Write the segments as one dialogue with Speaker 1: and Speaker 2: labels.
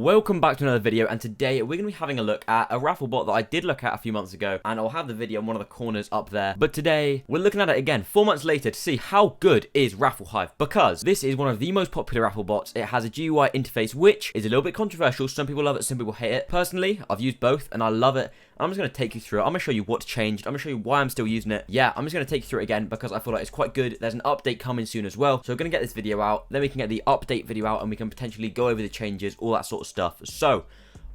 Speaker 1: Welcome back to another video, and today we're going to be having a look at a raffle bot that I did look at a few months ago, and I'll have the video in one of the corners up there. But today, we're looking at it again 4 months later to see how good is RaffleHive, because this is one of the most popular raffle bots. It has a GUI interface, which is a little bit controversial. Some people love it, some people hate it. Personally, I've used both, and I love it. I'm just going to take you through it. I'm going to show you what's changed. I'm going to show you why I'm still using it. Yeah, I'm just going to take you through it again because I feel like it's quite good. There's an update coming soon as well. So we're going to get this video out. Then we can get the update video out and we can potentially go over the changes, all that sort of stuff. So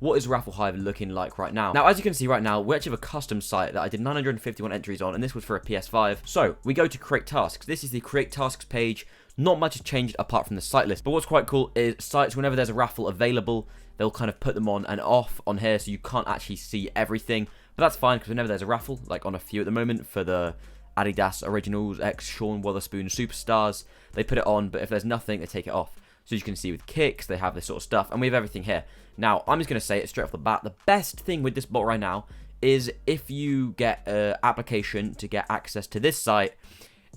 Speaker 1: what is RaffleHive looking like right now? Now, as you can see right now, we actually have a custom site that I did 951 entries on, and this was for a PS5. So we go to create tasks. This is the create tasks page. Not much has changed apart from the site list. But what's quite cool is sites, whenever there's a raffle available, they'll kind of put them on and off on here, so you can't actually see everything. But that's fine, because whenever there's a raffle, like on a few at the moment for the Adidas Originals X Sean Wotherspoon Superstars, they put it on, but if there's nothing, they take it off. So you can see with kicks, they have this sort of stuff, and we have everything here. Now, I'm just going to say it straight off the bat. The best thing with this bot right now is if you get an application to get access to this site,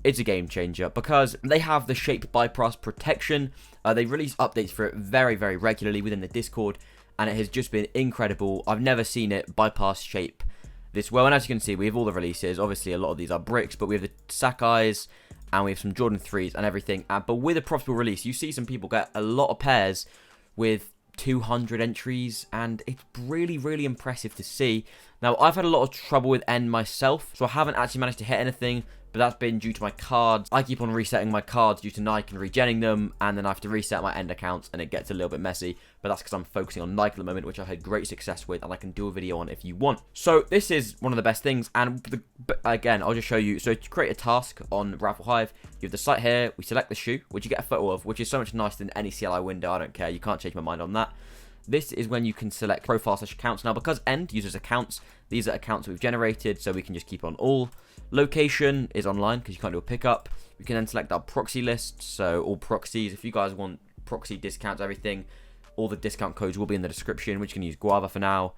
Speaker 1: it's a game changer because they have the shape bypass protection. They release updates for it very, very regularly within the Discord, and it has just been incredible. I've never seen it bypass shape this well, and as you can see, we have all the releases. Obviously, a lot of these are bricks, but we have the Sakai's, and we have some Jordan 3s and everything. But with a profitable release, you see some people get a lot of pairs with 200 entries, and it's really, really impressive to see. Now, I've had a lot of trouble with N myself, so I haven't actually managed to hit anything, but that's been due to my cards. I keep on resetting my cards due to Nike and regenning them, and then I have to reset my end accounts, and it gets a little bit messy, but that's because I'm focusing on Nike at the moment, which I've had great success with, and I can do a video on if you want. So this is one of the best things, and again, I'll just show you. So to create a task on RaffleHive, you have the site here, we select the shoe, which you get a photo of, which is so much nicer than any CLI window. I don't care, you can't change my mind on that. This is when you can select profile/accounts. Now, because End uses accounts, these are accounts we've generated, so we can just keep on all. Location is online because you can't do a pickup. We can then select our proxy list, so all proxies. If you guys want proxy discounts, everything, all the discount codes will be in the description, which you can use Guava for now.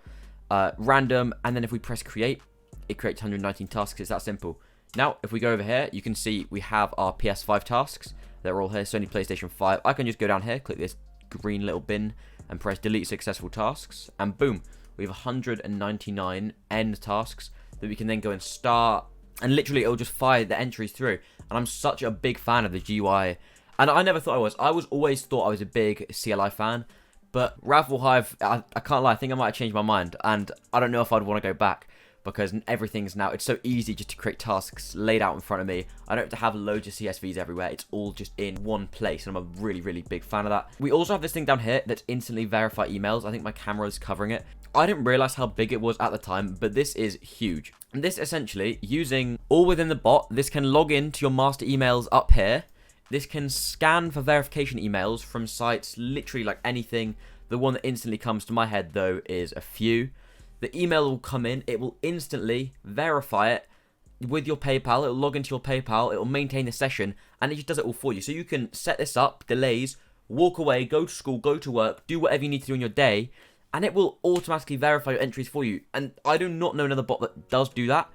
Speaker 1: Random, and then if we press create, it creates 119 tasks. It's that simple. Now, if we go over here, you can see we have our PS5 tasks. They're all here, Sony PlayStation 5. I can just go down here, click this green little bin, and press delete successful tasks, and boom, we have 199 end tasks that we can then go and start, and literally it'll just fire the entries through. And I'm such a big fan of the GUI, and I never thought I was always thought I was a big CLI fan, but RaffleHive, I can't lie, I think I might have changed my mind, and I don't know if I'd want to go back, because everything's now, it's so easy just to create tasks laid out in front of me. I don't have to have loads of CSVs everywhere. It's all just in one place, and I'm a really, really big fan of that. We also have this thing down here that's instantly verify emails. I think my camera is covering it. I didn't realize how big it was at the time, but this is huge. And this essentially, using all within the bot, this can log into your master emails up here. This can scan for verification emails from sites, literally like anything. The one that instantly comes to my head, though, is a few. The email will come in, it will instantly verify it with your PayPal, it will log into your PayPal, it will maintain the session, and it just does it all for you. So you can set this up, delays, walk away, go to school, go to work, do whatever you need to do in your day, and it will automatically verify your entries for you. And I do not know another bot that does do that.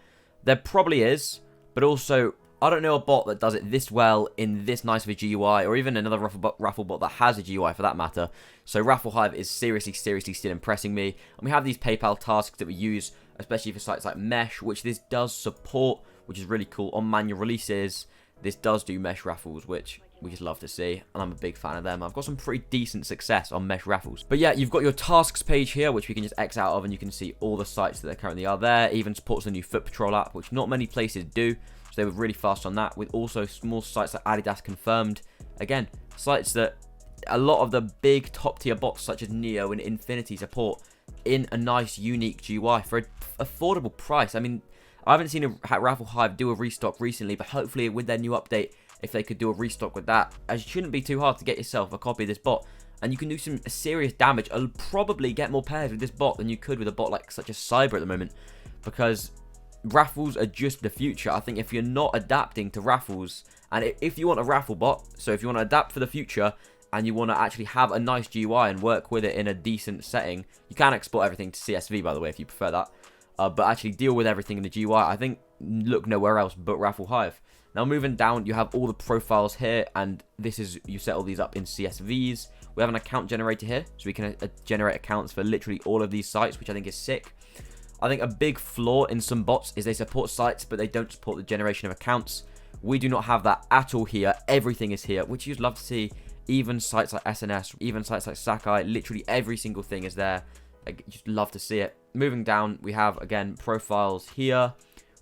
Speaker 1: There probably is, but also, I don't know a bot that does it this well in this nice of a GUI, or even another raffle bot that has a GUI for that matter. So RaffleHive is seriously still impressing me. And we have these PayPal tasks that we use, especially for sites like Mesh, which this does support, which is really cool. On manual releases, this does do Mesh raffles, which we just love to see, and I'm a big fan of them. I've got some pretty decent success on Mesh raffles. But yeah, you've got your tasks page here, which we can just X out of, and you can see all the sites that currently are there. It even supports the new Foot Patrol app, which not many places do. They were really fast on that, with also small sites like Adidas Confirmed. Again, sites that a lot of the big top tier bots such as Neo and Infinity support in a nice unique GUI for an affordable price. I mean, I haven't seen a RaffleHive do a restock recently, but hopefully with their new update, if they could do a restock with that, it shouldn't be too hard to get yourself a copy of this bot, and you can do some serious damage. I'll probably get more pairs with this bot than you could with a bot like such as Cyber at the moment, because raffles are just the future. I think if you're not adapting to raffles, and if you want a raffle bot, so if you want to adapt for the future and you want to actually have a nice GUI and work with it in a decent setting, you can export everything to CSV, by the way, if you prefer that, but actually deal with everything in the GUI, I think look nowhere else but RaffleHive. Now moving down, you have all the profiles here, and this is, you set all these up in CSVs. we have an account generator here, so we can generate accounts for literally all of these sites, which I think is sick. I think a big flaw in some bots is they support sites, but they don't support the generation of accounts. We do not have that at all here. Everything is here, which you'd love to see. Even sites like SNS, even sites like 𝙎𝙋𝙊𝙍𝙎, literally every single thing is there. I just love to see it. Moving down, we have, again, profiles here.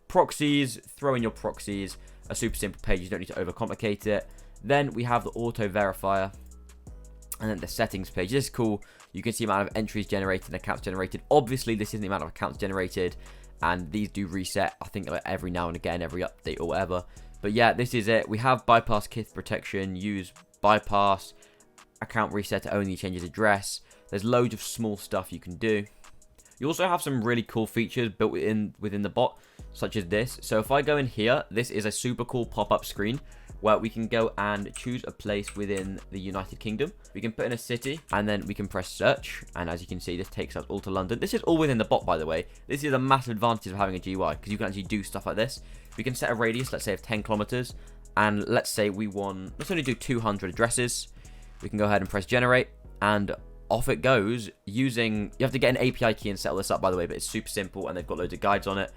Speaker 1: Proxies, throw in your proxies. A super simple page, you don't need to overcomplicate it. Then we have the auto verifier. And then the settings page. This is cool. You can see the amount of entries generated and accounts generated. Obviously, this isn't the amount of accounts generated. And these do reset, I think, like every now and again, every update or whatever. But yeah, this is it. We have bypass KISS protection, use bypass, account reset to only changes address. There's loads of small stuff you can do. You also have some really cool features built within the bot, such as this. So if I go in here, this is a super cool pop-up screen where we can go and choose a place within the United Kingdom. We can put in a city, and then we can press search. And as you can see, this takes us all to London. This is all within the bot, by the way. This is a massive advantage of having a GUI, because you can actually do stuff like this. We can set a radius, let's say, of 10 kilometers. And let's say we want, let's only do 200 addresses. We can go ahead and press generate, and off it goes using, you have to get an API key and set all this up, by the way, but it's super simple, and they've got loads of guides on it.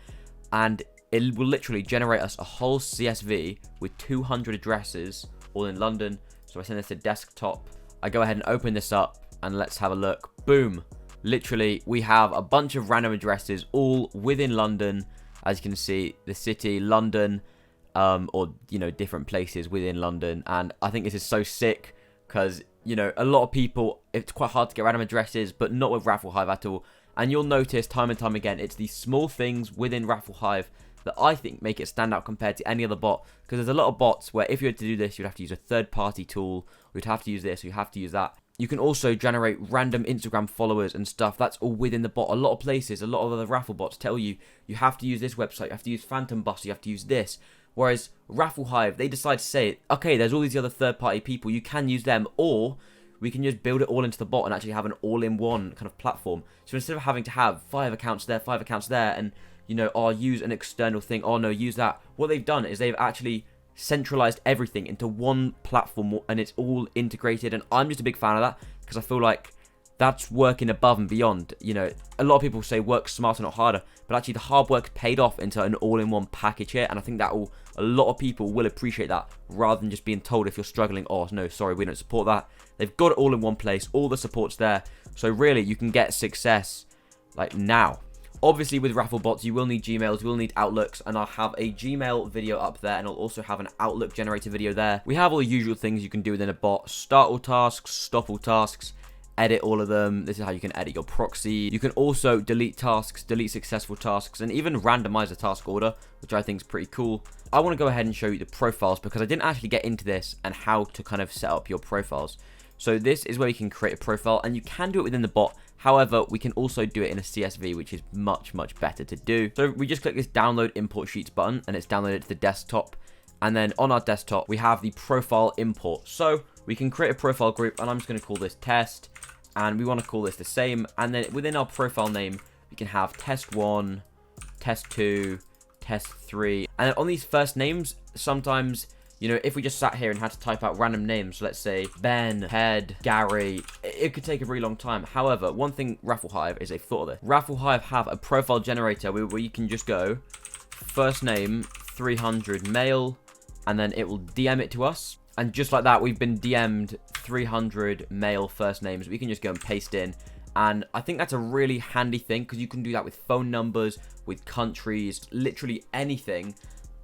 Speaker 1: And it will literally generate us a whole CSV with 200 addresses, all in London. So I send this to desktop. I go ahead and open this up, and let's have a look. Boom. Literally, we have a bunch of random addresses, all within London. As you can see, the city, London, or, you know, different places within London. And I think this is so sick, because, you know, a lot of people, it's quite hard to get random addresses, but not with RaffleHive at all. And you'll notice time and time again, it's these small things within RaffleHive that I think make it stand out compared to any other bot. Because there's a lot of bots where if you had to do this, you'd have to use a third-party tool, or you'd have to use this, or you have to use that. You can also generate random Instagram followers and stuff. That's all within the bot. A lot of places, a lot of other Raffle bots tell you, you have to use this website, you have to use Phantom Bus, you have to use this. Whereas RaffleHive, they decide to say, okay, there's all these other third-party people, you can use them, or we can just build it all into the bot and actually have an all-in-one kind of platform. So instead of having to have 5 accounts there, 5 accounts there, and, you know, oh, use an external thing, oh no, use that. What they've done is they've actually centralized everything into one platform, and it's all integrated. And I'm just a big fan of that, because I feel like that's working above and beyond. You know, a lot of people say work smarter, not harder, but actually the hard work paid off into an all-in-one package here, and I think that will, a lot of people will appreciate that, rather than just being told if you're struggling, oh no, sorry, we don't support that. They've got it all in one place, all the support's there, so really you can get success like now. Obviously with Raffle bots, you will need Gmails, you will need Outlooks, and I'll have a Gmail video up there, and I'll also have an Outlook generator video there. We have all the usual things you can do within a bot: start all tasks, stop all tasks, edit all of them. This is how you can edit your proxy. You can also delete tasks, delete successful tasks, and even randomize the task order, which I think is pretty cool. I want to go ahead and show you the profiles, because I didn't actually get into this and how to kind of set up your profiles. So this is where you can create a profile, and you can do it within the bot. However, we can also do it in a CSV, which is much, much better to do. So we just click this download import sheets button, and it's downloaded to the desktop. And then on our desktop, we have the profile import. So we can create a profile group, and I'm just going to call this test. And we want to call this the same. And then within our profile name, we can have test 1, test 2, test 3. And then on these first names, sometimes, you know, if we just sat here and had to type out random names, so let's say Ben, Ted, Gary, it could take a really long time. However, one thing RaffleHive is they've thought of this. RaffleHive have a profile generator where you can just go first name 300 male, and then it will DM it to us. And just like that, we've been DM'd 300 male first names. We can just go and paste in. And I think that's a really handy thing, because you can do that with phone numbers, with countries, literally anything.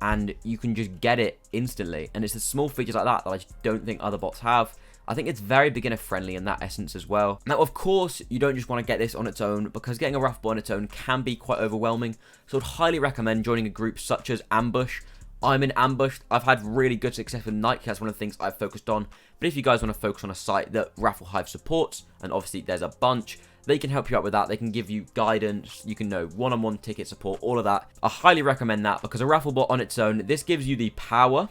Speaker 1: And you can just get it instantly. And it's the small features like that that I just don't think other bots have. I think it's very beginner friendly in that essence as well. Now, of course, you don't just want to get this on its own, because getting a Raffle bot on its own can be quite overwhelming. So I'd highly recommend joining a group such as Ambush. I'm in Ambush. I've had really good success with Nike. That's one of the things I've focused on. But if you guys want to focus on a site that RaffleHive supports, and obviously there's a bunch, they can help you out with that. They can give you guidance. You can know one-on-one ticket support, all of that. I highly recommend that, because a Raffle bot on its own, this gives you the power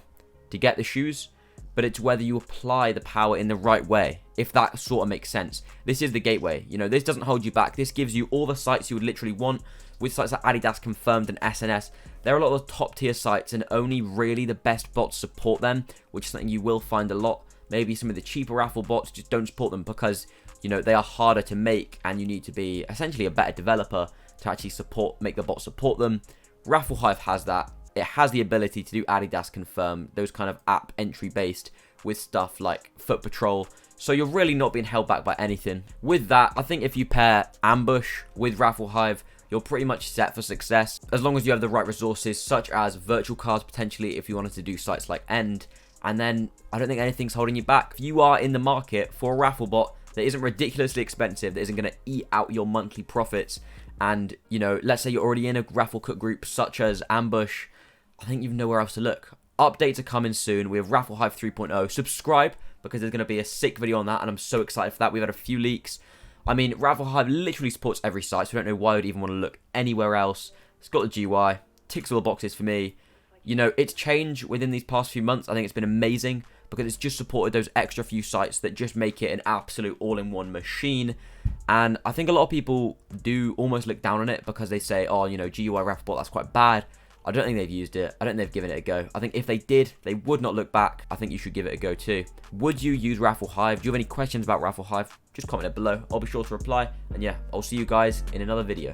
Speaker 1: to get the shoes, but it's whether you apply the power in the right way, if that sort of makes sense. This is the gateway. You know, this doesn't hold you back. This gives you all the sites you would literally want. With sites like Adidas Confirmed and SNS, there are a lot of top tier sites, and only really the best bots support them, which is something you will find a lot. maybe some of the cheaper raffle bots, just don't support them because, you know, they are harder to make and you need to be essentially a better developer to actually make the bot support them. RaffleHive has that. It has the ability to do Adidas confirm, those kind of app entry based with stuff like Foot Patrol. So you're really not being held back by anything. With that, I think if you pair Ambush with RaffleHive, you're pretty much set for success, as long as you have the right resources, such as virtual cards potentially if you wanted to do sites like End. And then I don't think anything's holding you back. If you are in the market for a raffle bot that isn't ridiculously expensive, that isn't going to eat out your monthly profits, and, you know, let's say you're already in a raffle cook group such as Ambush, I think you've nowhere else to look. Updates are coming soon. We have RaffleHive 3.0. Subscribe, because there's going to be a sick video on that, and I'm so excited for that. We've had a few leaks. I mean, RaffleHive literally supports every site, so I don't know why I would even want to look anywhere else. It's got the GUI, ticks all the boxes for me. You know, it's changed within these past few months. I think it's been amazing because it's just supported those extra few sites that just make it an absolute all-in-one machine. And I think a lot of people do almost look down on it because they say, oh, you know, GUI RaffleBot, that's quite bad. I don't think they've used it. I don't think they've given it a go. I think if they did, they would not look back. I think you should give it a go too. Would you use RaffleHive? Do you have any questions about RaffleHive? Just comment it below. I'll be sure to reply. And yeah, I'll see you guys in another video.